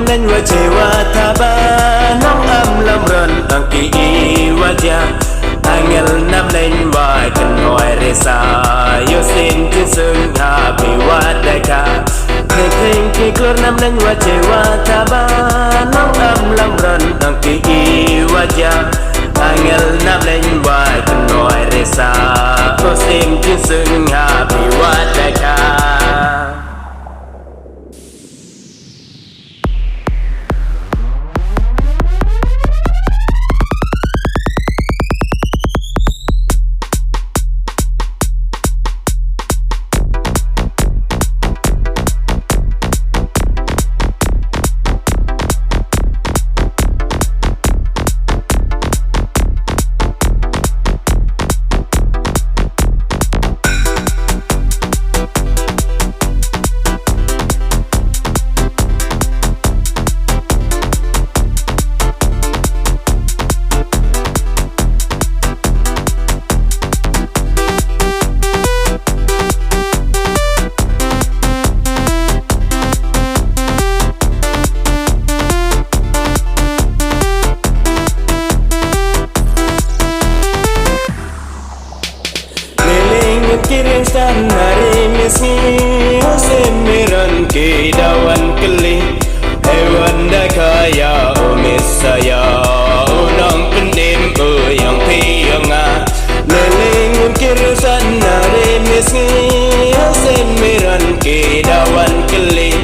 năm nên qua chế qua tha ba nóng âm lâm rần tăng kỳ qua gia angel năm nên vài cần hỏi re sa yo xin trên sương hà bị qua đại ca thế thình kỳ cơ năm nên qua chế qua tha ba nóng âm lâm rần tăng kỳ qua gia angel năm nên vài cần hỏi re sa yo xin trên sương hà bị qua đại ca kiring stan hari misni semiran ke dawan keli hewan dah kaya umisaya unang pendim yang tianga leling kiring stan hari misni semiran ke dawan keli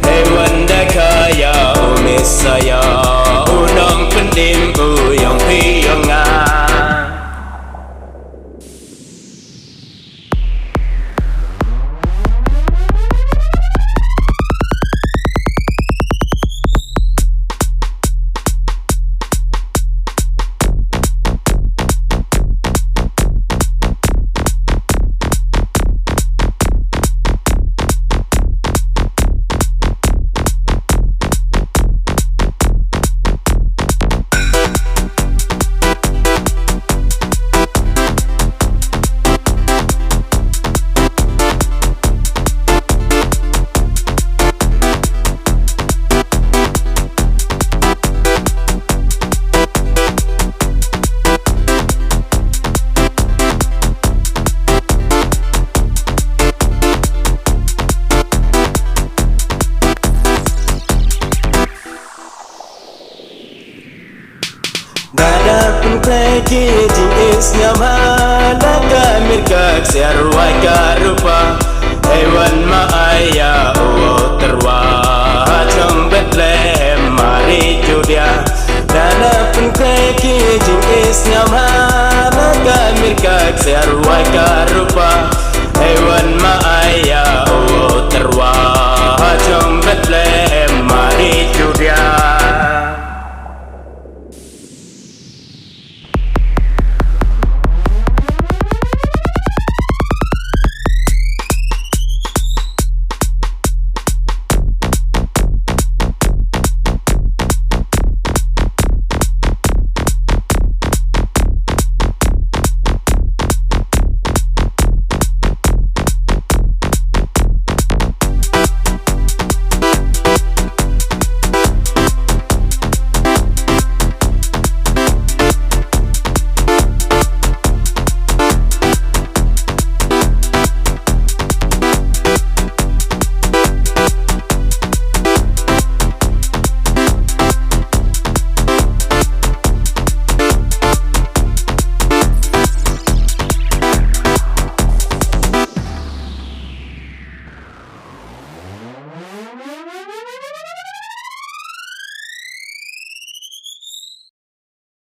hewan dah kaya umisaya unang pendim yang tianga Dada pun kleki jenis nyama Laka mirkak siarwai karupa Hewan maaya uo terwa Jom Bethlehem mari judia Dada pun kleki jenis nyama Laka mirkak siarwai karupa